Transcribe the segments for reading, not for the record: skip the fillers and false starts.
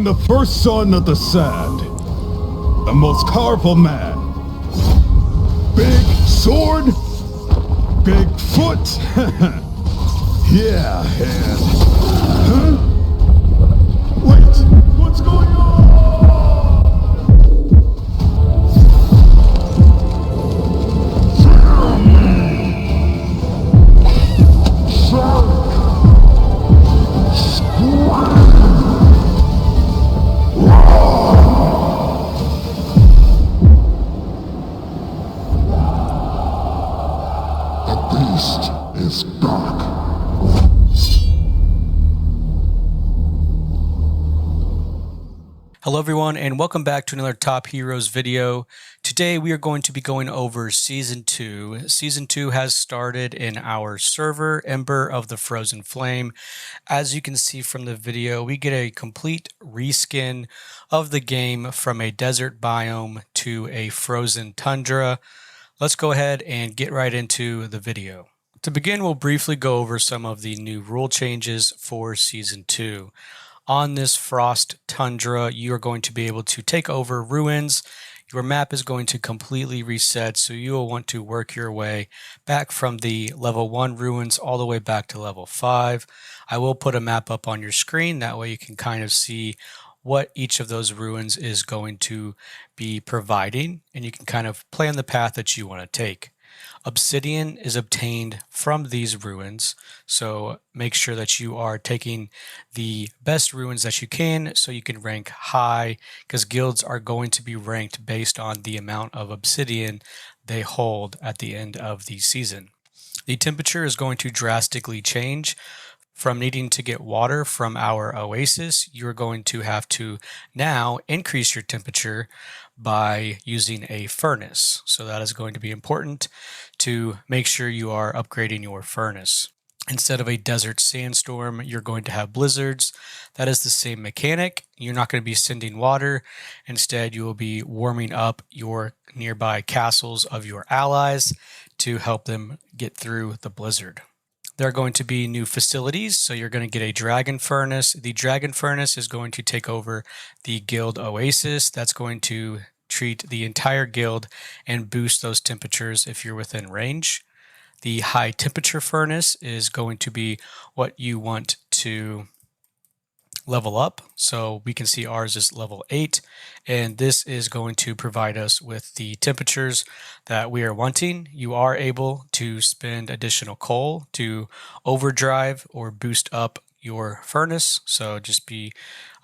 The first son of the sand, the most powerful man. Big sword, big foot. Yeah, and... Huh? Wait, what's going on? Is dark. Hello everyone and welcome back to another Top Heroes video. Today we are going to be going over Season 2. Season 2 has started in our server, Ember of the Frozen Flame. As you can see from the video, we get a complete reskin of the game from a desert biome to a frozen tundra. Let's go ahead and get right into the video. To begin, we'll briefly go over some of the new rule changes for Season 2. On this frost tundra, you are going to be able to take over ruins. Your map is going to completely reset, so you will want to work your way back from the level 1 ruins all the way back to level 5. I will put a map up on your screen, that way you can kind of see what each of those ruins is going to be providing, and you can kind of plan the path that you want to take. Obsidian is obtained from these ruins, so make sure that you are taking the best ruins that you can so you can rank high, because guilds are going to be ranked based on the amount of obsidian they hold at the end of the season. The temperature is going to drastically change. From needing to get water from our oasis, you're going to have to now increase your temperature by using a furnace. So that is going to be important to make sure you are upgrading your furnace. Instead of a desert sandstorm, you're going to have blizzards. That is the same mechanic. You're not going to be sending water. Instead, you will be warming up your nearby castles of your allies to help them get through the blizzard. There are going to be new facilities, so you're going to get a dragon furnace. The dragon furnace is going to take over the guild oasis. That's going to treat the entire guild and boost those temperatures if you're within range. The high temperature furnace is going to be what you want to level up. So we can see ours is level 8, and this is going to provide us with the temperatures that we are wanting. You are able to spend additional coal to overdrive or boost up your furnace, so just be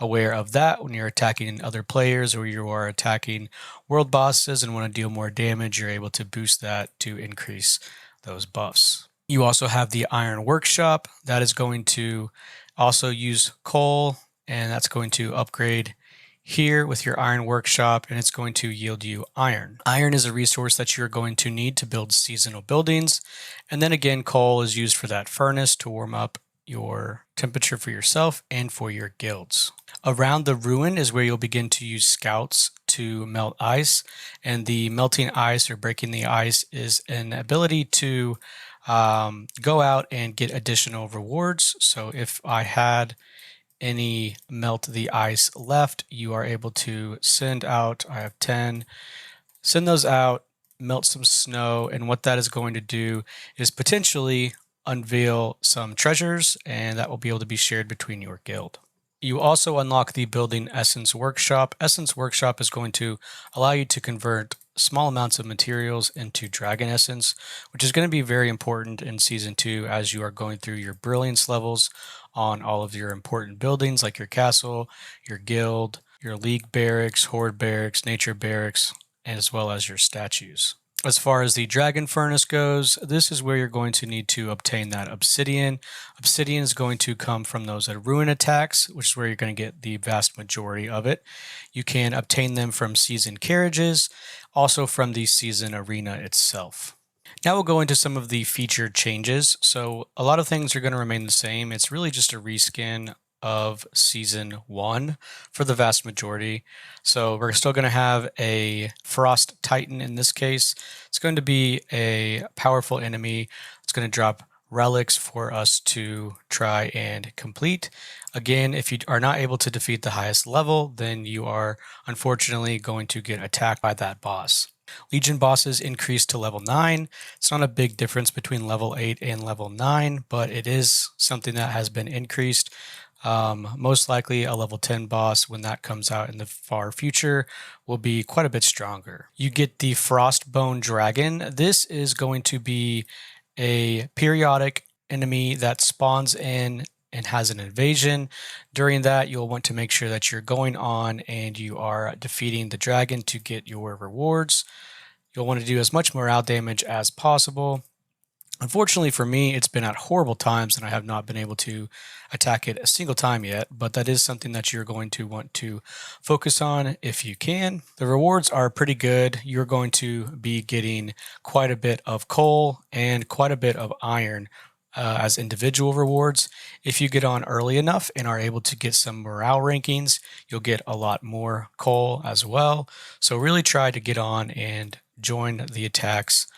aware of that when you're attacking other players or you are attacking world bosses and want to deal more damage. You're able to boost that to increase those buffs. You also have the iron workshop that is going to also use coal, and that's going to upgrade here with your iron workshop, and it's going to yield you iron. Iron is a resource that you're going to need to build seasonal buildings, and then again coal is used for that furnace to warm up your temperature for yourself and for your guilds. Around the ruin is where you'll begin to use scouts to melt ice, and the melting ice or breaking the ice is an ability to go out and get additional rewards. So if I had any melt the ice left, you are able to send out, I have 10, send those out, melt some snow, and what that is going to do is potentially unveil some treasures, and that will be able to be shared between your guild. You also unlock the Building Essence Workshop. Essence Workshop is going to allow you to convert small amounts of materials into Dragon Essence, which is going to be very important in Season 2 as you are going through your brilliance levels on all of your important buildings like your castle, your guild, your league barracks, horde barracks, nature barracks, as well as your statues. As far as the dragon furnace goes, this is where you're going to need to obtain that obsidian. Obsidian is going to come from those ruin attacks, which is where you're going to get the vast majority of it. You can obtain them from season carriages, also from the season arena itself. Now we'll go into some of the feature changes. So a lot of things are going to remain the same. It's really just a reskin of Season 1 for the vast majority. So we're still going to have a Frost Titan in this case. It's going to be a powerful enemy. It's going to drop relics for us to try and complete. Again, if you are not able to defeat the highest level, then you are unfortunately going to get attacked by that boss. Legion bosses increase to level 9. It's not a big difference between level 8 and level 9, but it is something that has been increased. Most likely a level 10 boss, when that comes out in the far future, will be quite a bit stronger. You get the Frostbone Dragon. This is going to be a periodic enemy that spawns in and has an invasion. During that, you'll want to make sure that you're going on and you are defeating the dragon to get your rewards. You'll want to do as much morale damage as possible. Unfortunately for me, it's been at horrible times and I have not been able to attack it a single time yet, but that is something that you're going to want to focus on if you can. The rewards are pretty good. You're going to be getting quite a bit of coal and quite a bit of iron as individual rewards. If you get on early enough and are able to get some morale rankings, you'll get a lot more coal as well. So really try to get on and join the attacks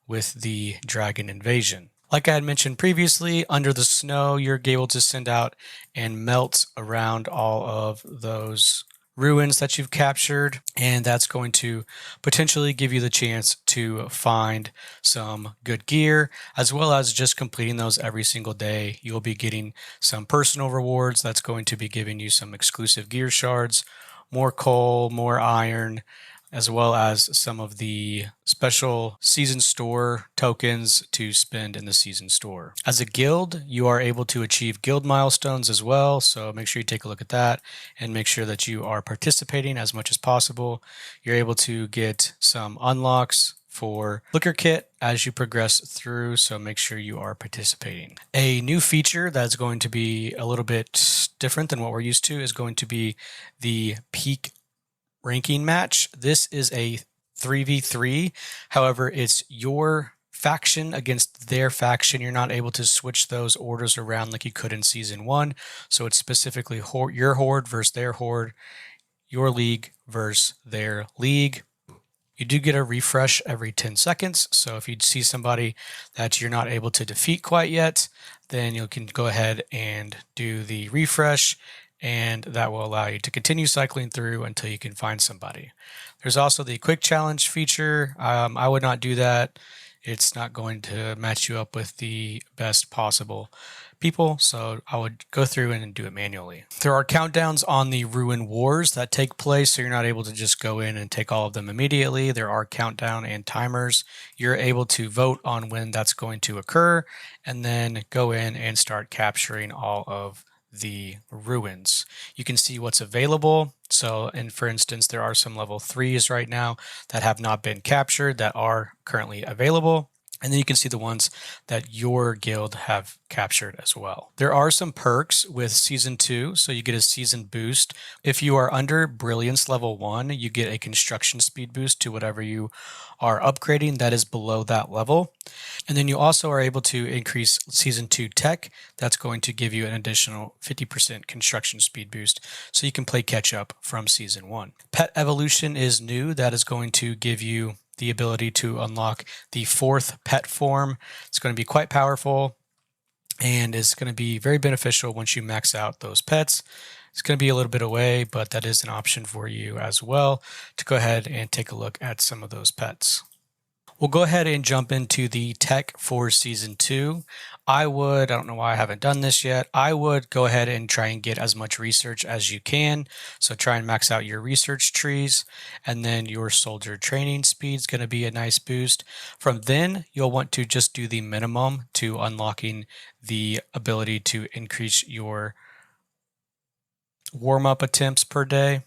with the dragon invasion. Like I had mentioned previously, under the snow, you're able to send out and melt around all of those ruins that you've captured, and that's going to potentially give you the chance to find some good gear, as well as just completing those every single day. You'll be getting some personal rewards that's going to be giving you some exclusive gear shards, more coal, more iron, as well as some of the special season store tokens to spend in the season store. As a guild, you are able to achieve guild milestones as well, so make sure you take a look at that and make sure that you are participating as much as possible. You're able to get some unlocks for Liquor Kit as you progress through, so make sure you are participating. A new feature that's going to be a little bit different than what we're used to is going to be the peak ranking match. This is a 3v3. However, it's your faction against their faction. You're not able to switch those orders around like you could in Season 1. So it's specifically your horde versus their horde, your league versus their league. You do get a refresh every 10 seconds. So if you see somebody that you're not able to defeat quite yet, then you can go ahead and do the refresh, and that will allow you to continue cycling through until you can find somebody. There's also the quick challenge feature. I would not do that. It's not going to match you up with the best possible people, so I would go through and do it manually. There are countdowns on the Ruin Wars that take place, so you're not able to just go in and take all of them immediately. There are countdown and timers. You're able to vote on when that's going to occur, and then go in and start capturing all of the ruins. You can see what's available. So, and for instance, there are some level 3s right now that have not been captured that are currently available. And then you can see the ones that your guild have captured as well. There are some perks with Season 2, so you get a season boost. If you are under Brilliance level 1, you get a construction speed boost to whatever you are upgrading that is below that level. And then you also are able to increase Season 2 tech. That's going to give you an additional 50% construction speed boost, so you can play catch up from Season 1. Pet evolution is new. That is going to give you the ability to unlock the 4th pet form. It's going to be quite powerful and is going to be very beneficial once you max out those pets. It's going to be a little bit away, but that is an option for you as well to go ahead and take a look at some of those pets. We'll go ahead and jump into the tech for Season 2. I don't know why I haven't done this yet. I would go ahead and try and get as much research as you can. So try and max out your research trees, and then your soldier training speed is going to be a nice boost. From then, you'll want to just do the minimum to unlocking the ability to increase your warm-up attempts per day.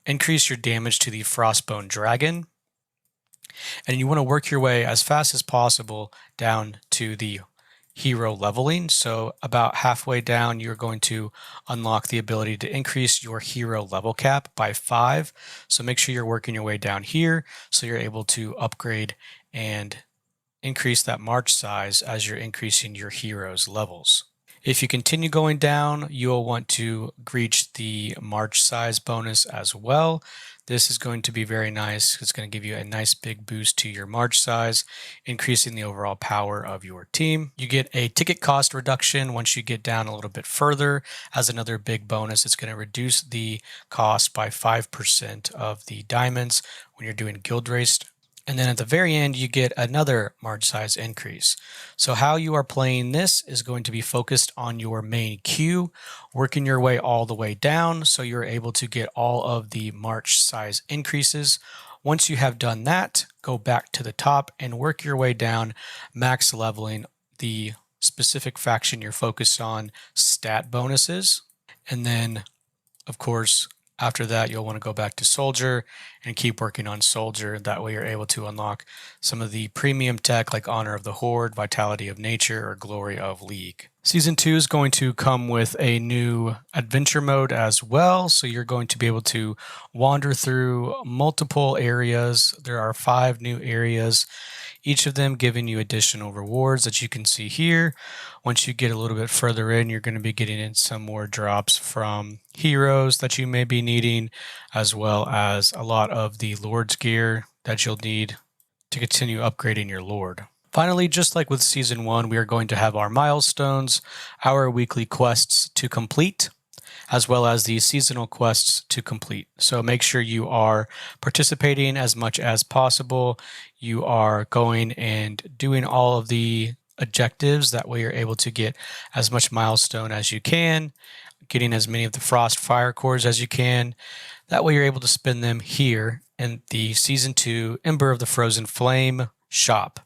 Increase your damage to the Frostbone Dragon. And you want to work your way as fast as possible down to the hero leveling. So about halfway down, you're going to unlock the ability to increase your hero level cap by 5. So make sure you're working your way down here so you're able to upgrade and increase that march size as you're increasing your hero's levels. If you continue going down, you'll want to reach the march size bonus as well. This is going to be very nice. It's going to give you a nice big boost to your march size, increasing the overall power of your team. You get a ticket cost reduction once you get down a little bit further. As another big bonus, it's going to reduce the cost by 5% of the diamonds when you're doing guild race. And then at the very end, you get another march size increase. So how you are playing this is going to be focused on your main queue, working your way all the way down so you're able to get all of the march size increases. Once you have done that, go back to the top and work your way down, max leveling the specific faction you're focused on stat bonuses. And then, of course, after that, you'll want to go back to Soldier and keep working on Soldier. That way you're able to unlock some of the premium tech like Honor of the Horde, Vitality of Nature, or Glory of League. Season 2 is going to come with a new adventure mode as well. So you're going to be able to wander through multiple areas. There are 5 new areas, each of them giving you additional rewards that you can see here. Once you get a little bit further in, you're going to be getting in some more drops from heroes that you may be needing, as well as a lot of the Lord's gear that you'll need to continue upgrading your Lord. Finally, just like with Season 1, we are going to have our milestones, our weekly quests to complete, as well as the seasonal quests to complete. So make sure you are participating as much as possible. You are going and doing all of the objectives. That way you're able to get as much milestone as you can, getting as many of the Frost Fire cores as you can. That way you're able to spend them here in the Season 2 Ember of the Frozen Flame shop.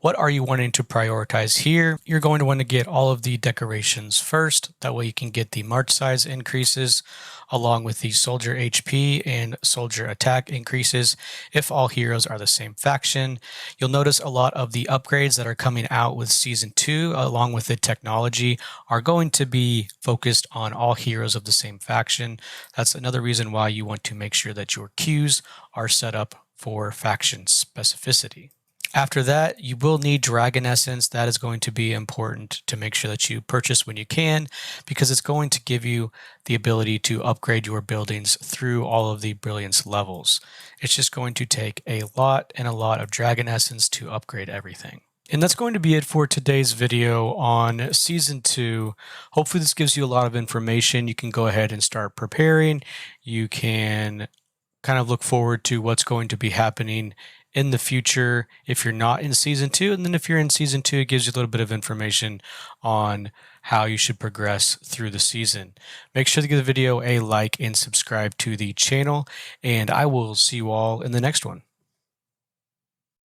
What are you wanting to prioritize here? You're going to want to get all of the decorations first. That way you can get the march size increases along with the soldier HP and soldier attack increases if all heroes are the same faction. You'll notice a lot of the upgrades that are coming out with Season 2 along with the technology are going to be focused on all heroes of the same faction. That's another reason why you want to make sure that your queues are set up for faction specificity. After that, you will need Dragon Essence. That is going to be important to make sure that you purchase when you can, because it's going to give you the ability to upgrade your buildings through all of the Brilliance levels. It's just going to take a lot of Dragon Essence to upgrade everything. And that's going to be it for today's video on Season 2. Hopefully this gives you a lot of information. You can go ahead and start preparing. You can kind of look forward to what's going to be happening in the future if you're not in Season 2. And then if you're in Season 2, it gives you a little bit of information on how you should progress through the season. Make sure to give the video a like and subscribe to the channel, and I will see you all in the next one.